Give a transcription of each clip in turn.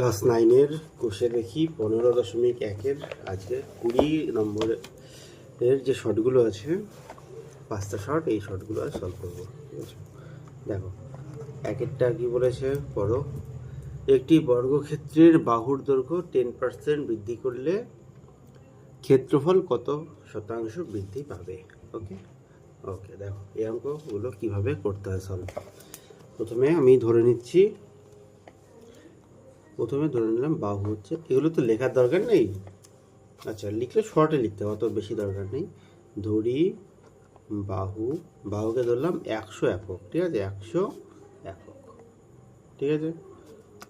Class 9-এর কোষে দেখি 15.1-এর আজকে 20 নম্বরের যে শর্টগুলো আছে 5টা শর্ট, এই শর্টগুলো আজ সলভ করবো। ঠিক আছে, দেখো একেরটা কি বলেছে পড়ো। একটি বর্গক্ষেত্রের বাহুর দৈর্ঘ্য 10% বৃদ্ধি করলে ক্ষেত্রফল কত শতাংশ বৃদ্ধি পাবে। ওকে ওকে দেখো এই অঙ্কগুলো কীভাবে করতে হয় সলভ। প্রথমে ধরে নিলাম বাহু হচ্ছে, এগুলো তো লেখার দরকার নেই। আচ্ছা, লিখলে শর্টে লিখতে হবে, অত বেশি দরকার নেই। ধরি বাহুকে ধরলাম 100 একক। ঠিক আছে, 100 একক। ঠিক আছে,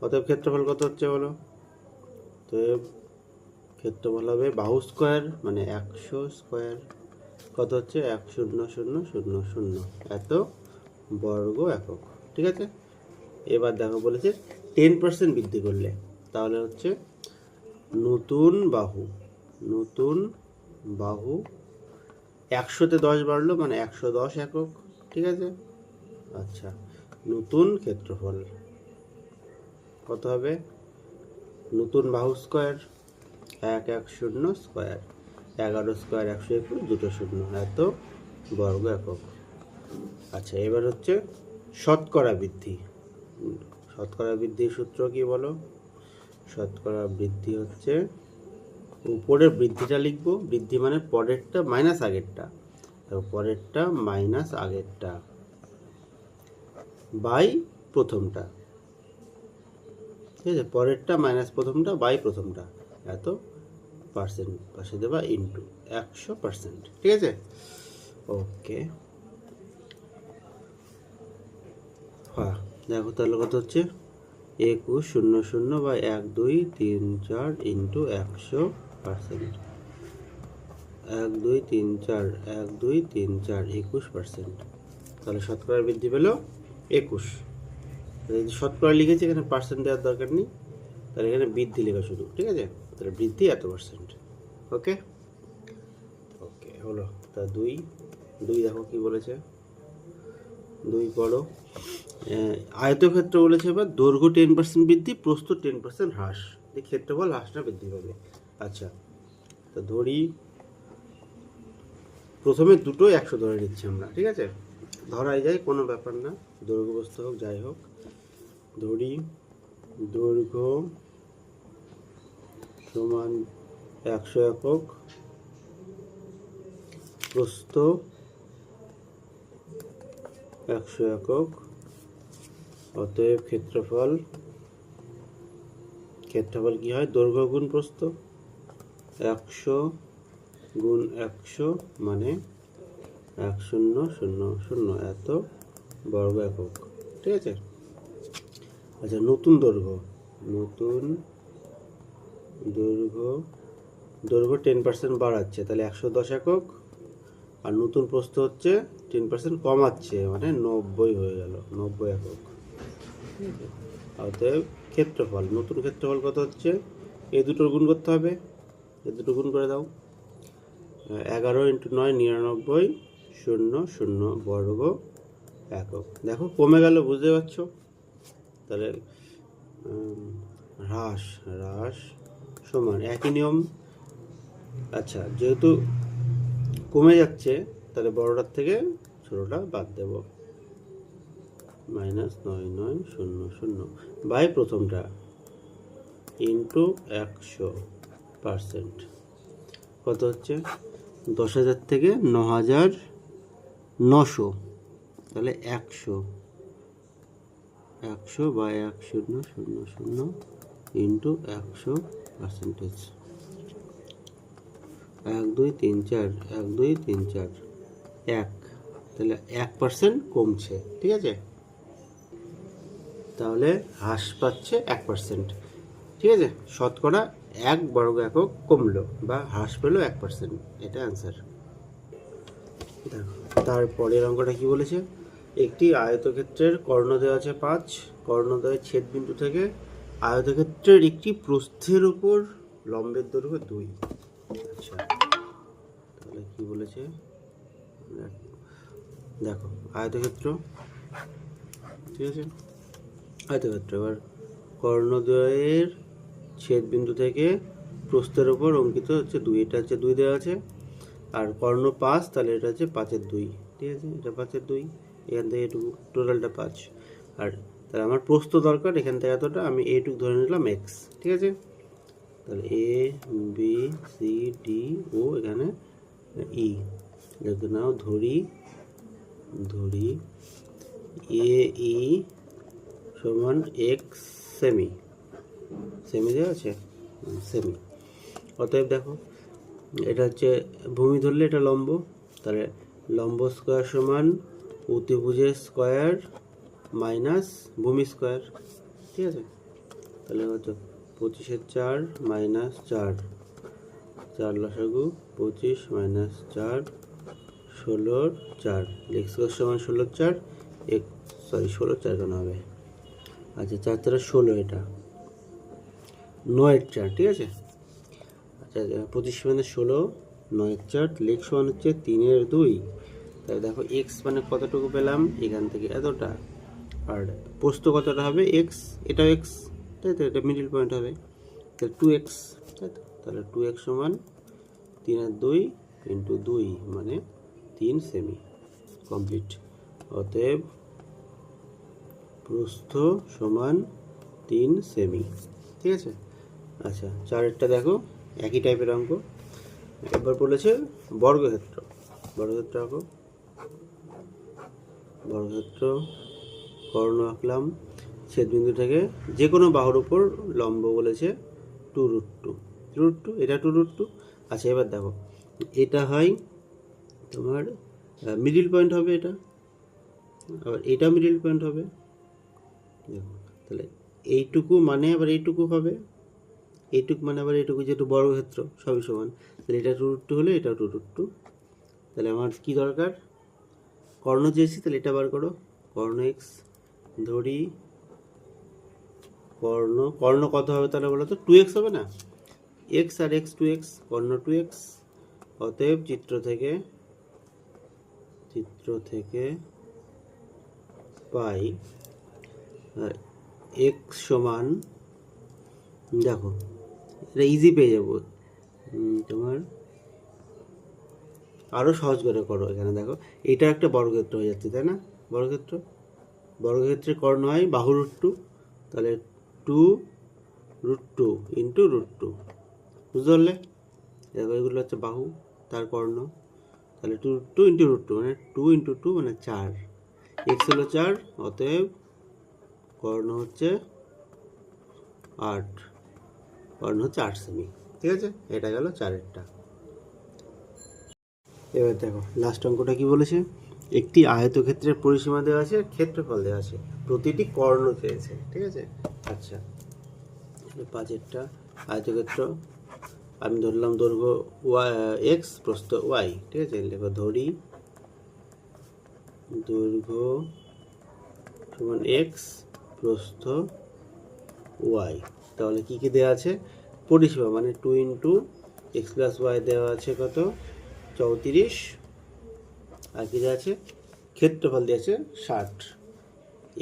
অতএব ক্ষেত্রফল কত হচ্ছে বলো। তো ক্ষেত্রফল হবে বাহু স্কোয়ার মানে 100 স্কোয়ার, কত হচ্ছে 100,000 এত বর্গ একক। ঠিক আছে, এবার দেখো বলেছে 10% বৃদ্ধি করলে, তাহলে হচ্ছে নতুন বাহু 100-তে 10 বাড়লো মানে 110 একক। ঠিক আছে, আচ্ছা নতুন ক্ষেত্রফল কত হবে, নতুন বাহু স্কোয়ার 110 স্কোয়ার, 11 স্কোয়ার 121, দুটো শূন্য, এত বর্গ একক। আচ্ছা, এবার হচ্ছে শতকরা বৃদ্ধির সূত্র কি বলো। শতকরা বৃদ্ধি হচ্ছে, উপরের বৃদ্ধিটা লিখবো, বৃদ্ধি মানে পরেরটা মাইনাস আগেরটা, পরেরটা মাইনাস আগেরটা বাই প্রথমটা। ঠিক আছে, পরেরটা মাইনাস প্রথমটা বাই প্রথমটা, এত পার্সেন্ট পাশে দেবা ইন্টু 100%। ঠিক আছে, ওকে। হ্যাঁ দেখো তাহলে কত হচ্ছে 21,000 বা 1234 ইন্টু 100%। 1234 21%। তাহলে শতকরা বৃদ্ধি পেল 21। যদি শতকরা লিখেছি, এখানে পার্সেন্ট দেওয়ার দরকার নেই, তাহলে এখানে বৃদ্ধি লেখা শুধু। ঠিক আছে, তাহলে বৃদ্ধি এত %। ওকে ওকে হলো। তা দুই দেখো কি বলেছে, 2 পড়ো। আয়তক্ষেত্র বলেছে, এবার দৈর্ঘ্য 10% বৃদ্ধি, প্রস্থ 10% হ্রাস, এই ক্ষেত্রফল হ্রাসটা বৃদ্ধি পাবে। আচ্ছা, তো ধরি প্রথমে দুটো 100 ধরে নিচ্ছি আমরা। ঠিক আছে, ধরাই যায়, কোনো ব্যাপার না, দৈর্ঘ্য বস্তু হোক যাই হোক। ধরি দৈর্ঘ্য সমান 100 একক, প্রস্থ 100 একক, অতএব ক্ষেত্রফল কি হয়, দৈর্ঘ্য গুণ প্রস্থ, 100 গুণ 100 মানে 1000 এত বর্গ একক। ঠিক আছে, আচ্ছা নতুন দৈর্ঘ্য 10% বাড়াচ্ছে, তাহলে 110 একক, আর নতুন প্রস্থ হচ্ছে 10% কমাচ্ছে মানে 90 হয়ে গেল, 90 একক। অতএব ক্ষেত্রফল, নতুন ক্ষেত্রফল কত হচ্ছে, এই দুটোর গুণ করতে হবে, এই দুটো গুণ করে দাও। 11 × 9 99, 0 বর্গ একক। দেখো কমে গেল, বুঝতে পারছো। তাহলে হ্রাস সমান একই নিয়ম। আচ্ছা, যেহেতু কমে যাচ্ছে, তাহলে বড়টার থেকে ছোটটা বাদ দেব, -9900 বাই প্রথমটা ইন্টু 100%। কত হচ্ছে 10,000 থেকে 9,900, তাহলে 100 বাই 1000 ইন্টু 100%। 1234 1, তাহলে 1% কমছে। ঠিক আছে, তাহলে হ্রাস পাচ্ছে 1%। ঠিক আছে, শতকরা 1 বর্গ একক কমলো বা হ্রাস পেলো 1%, এটা অ্যান্সার। দেখো তারপরের অঙ্কটা কি বলেছে, একটি আয়তক্ষেত্রের কর্ণ দেওয়া আছে 5, কর্ণদ্বয়ের ছেদবিন্দু থেকে আয়তক্ষেত্রের একটি প্রস্থের উপর লম্বের দৈর্ঘ্য 2। আচ্ছা, তাহলে কি বলেছে দেখো আয়তক্ষেত্র। ঠিক আছে, আয়তক্ষেত্র, এবার কর্ণদ্বয়ের ছেদ বিন্দু থেকে প্রস্থের ওপর অঙ্কিত হচ্ছে 2, এটা হচ্ছে 2 দেওয়া আছে। আর কর্ণ 5, তাহলে এটা হচ্ছে 5-এর 2, ঠিক আছে, এটা 5-এর 2, এখান থেকে এটুকু, টোটালটা 5। আর তাহলে আমার প্রস্থ দরকার এখান থেকে এতটা, আমি এইটুকু ধরে নিলাম এক্স, ঠিক আছে। তাহলে এ বি সি ডি ও, এখানে ই, দেখো নাও ধরি এ ই সমান এক্স সেমি দেওয়া আছে, সেমি। অতএব দেখো এটা হচ্ছে ভূমি ধরলে এটা লম্ব, তাহলে লম্ব স্কোয়ার সমান অতিভুজের স্কোয়ার মাইনাস ভূমি স্কোয়ার, ঠিক আছে। তাহলে হচ্ছে 25-এর 4 মাইনাস 4, 4 লসাগু 25 মাইনাস 4, 16-র 4, এক্স স্কোয়ার সমান 16-র 4, 16-র 4 কেন হবে, আচ্ছা 4 4 16, এটা 9-এর 4, ঠিক আছে। আচ্ছা 25 মানে 16, 9-এর 4, এক্স সমান হচ্ছে 3-এর 2। তাহলে দেখো এক্স মানে কতটুকু পেলাম, এখান থেকে এতটা, আর প্রস্থ কতটা হবে এক্স, এটাও এক্স, তাই তো, এটা মিডিল পয়েন্ট হবে, তাহলে 2x, তাই তো। তাহলে 2x সমান 3-এর 2 ইন্টু 2 মানে 3 সেমি, কমপ্লিট। অতএব প্রস্থ সমান 3 সেমি, ঠিক আছে। আচ্ছা 4-এরটা দেখো একই টাইপের অঙ্ক। এবার বলেছে বর্গক্ষেত্র আঁকো, বর্গক্ষেত্র কর্ণ আঁকলাম, ছেদবিন্দু থেকে যে কোনো বাহুর উপর লম্ব বলেছে 2√2, এটা 2√2। আচ্ছা এবার দেখো এটা হয় তোমার মিডিল পয়েন্ট হবে, এটা আবার এটা মিডিল পয়েন্ট হবে, দেখো তাহলে এইটুকু মানে আবার এইটুকু হবে, এইটুকু মানে আবার এইটুকু, যেহেতু বর্গক্ষেত্র সবই সমান, তাহলে এটা 2√2 হলে এটা 2√2। তাহলে আমার কি দরকার, কর্ণ চেয়েছি, তাহলে এটা বার করো, কর্ণ এক্স ধরি, কর্ণ কত হবে তাহলে বলো তো, 2x হবে না, x আর x 2x, কর্ণ 2x। অতএব চিত্র থেকে পাই x সমান, দেখো এটা ইজি পেয়ে যাবো, তোমার আরও সহজ করে করো, এখানে দেখো এটা একটা বর্গক্ষেত্র হয়ে যাচ্ছে, তাই না, বর্গক্ষেত্রের কর্ণ হয় বাহু √2, তাহলে 2√2 ইন্টু √2, বুঝতে পারলে, দেখো এগুলো হচ্ছে বাহু, তার কর্ণ, তাহলে 2 ইন্টু √2 মানে 2 ইন্টু 2 মানে 4, এক্স হলো 4, অতএব কর্ণ হচ্ছে 8, কর্ণ হচ্ছে 8 সেমি, ঠিক আছে। এটা গেল 4-এরটা। এবার দেখো লাস্ট অঙ্কটা কি বলেছে, একটি আয়তক্ষেত্রের পরিসীমা দেওয়া আছে, ক্ষেত্রফল দেওয়া আছে, প্রতিটি কর্ণ চেয়েছে, ঠিক আছে। আচ্ছা 5-এরটা আয়তক্ষেত্র, আমি ধরলাম দৈর্ঘ্য এক্স, প্রস্থ ওয়াই, ঠিক আছে। দেখো ধরি দৈর্ঘ্য সমান এক্স, প্রস্থ ওয়াই, তাহলে কি কি দেওয়া আছে, পরিসীমা মানে 2 ইন্টু এক্স প্লাস ওয়াই দেওয়া আছে কত, 34, আর কি দেওয়া আছে, ক্ষেত্রফল দেওয়া আছে 60,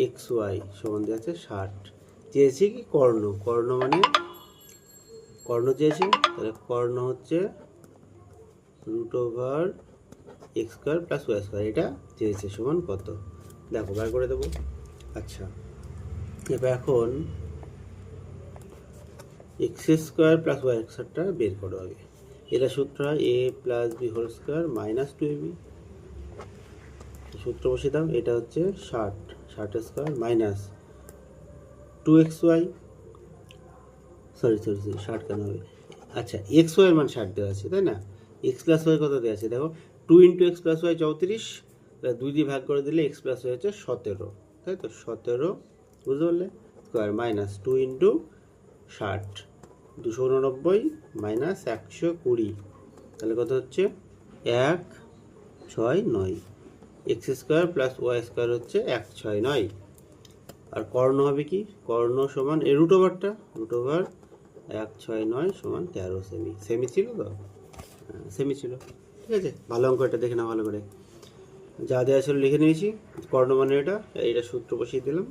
এক্স ওয়াই সমান দেওয়া আছে 60। চেয়েছি কি কর্ণ মানে কর্ণ চেয়েছে, তাহলে কর্ণ হচ্ছে √x² প্লাস y², এটা চেয়েছে সমান কত, দেখো বার করে দেবো। আচ্ছা এবার এখন x² প্লাস y² বের করো আগে, এটা সূত্র হয় a plus b whole square minus 2ab, সূত্র বসে দাও, এটা হচ্ছে 60 মাইনাস 2xy, সরি 60 কেন হবে, আচ্ছা xy এর মান 60 দেওয়া আছে, তাই না, x প্লাস ওয়াই কত দেওয়া আছে, দেখো 2 ইন্টু এক্স প্লাস ওয়াই 34, 2 দিয়ে ভাগ করে দিলে x প্লাস ওয়াই হচ্ছে 17, তাই তো 17, বুঝতে পারলে, স্কোয়ার মাইনাস 2 ইন্টু 60, 289 মাইনাস 120, তাহলে কত হচ্ছে 169, x² প্লাস y² হচ্ছে 169। আর কর্ণ হবে কি, কর্ণ সমান এই √, √ 169 সমান 13 সেমি, সেমি ছিল তো, সেমি ছিল, ঠিক আছে। ভালো অঙ্ক, এটা দেখে না ভালো করে, যা দেওয়া ছিল লিখে নিয়েছি, কর্ণ মানে এটা সূত্র বসিয়ে দিলাম,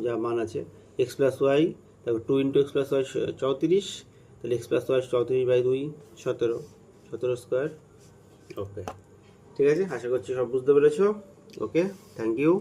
যা মান আছে। এক্স প্লাস ওয়াই, তারপর 2 ইন্টু এক্স প্লাস ওয়াই 34, তাহলে এক্স প্লাস ওয়াই 34/2 17, 17 স্কোয়ার। ওকে, ঠিক আছে, আশা করছি সব বুঝতে পেরেছো। ওকে, থ্যাংক ইউ।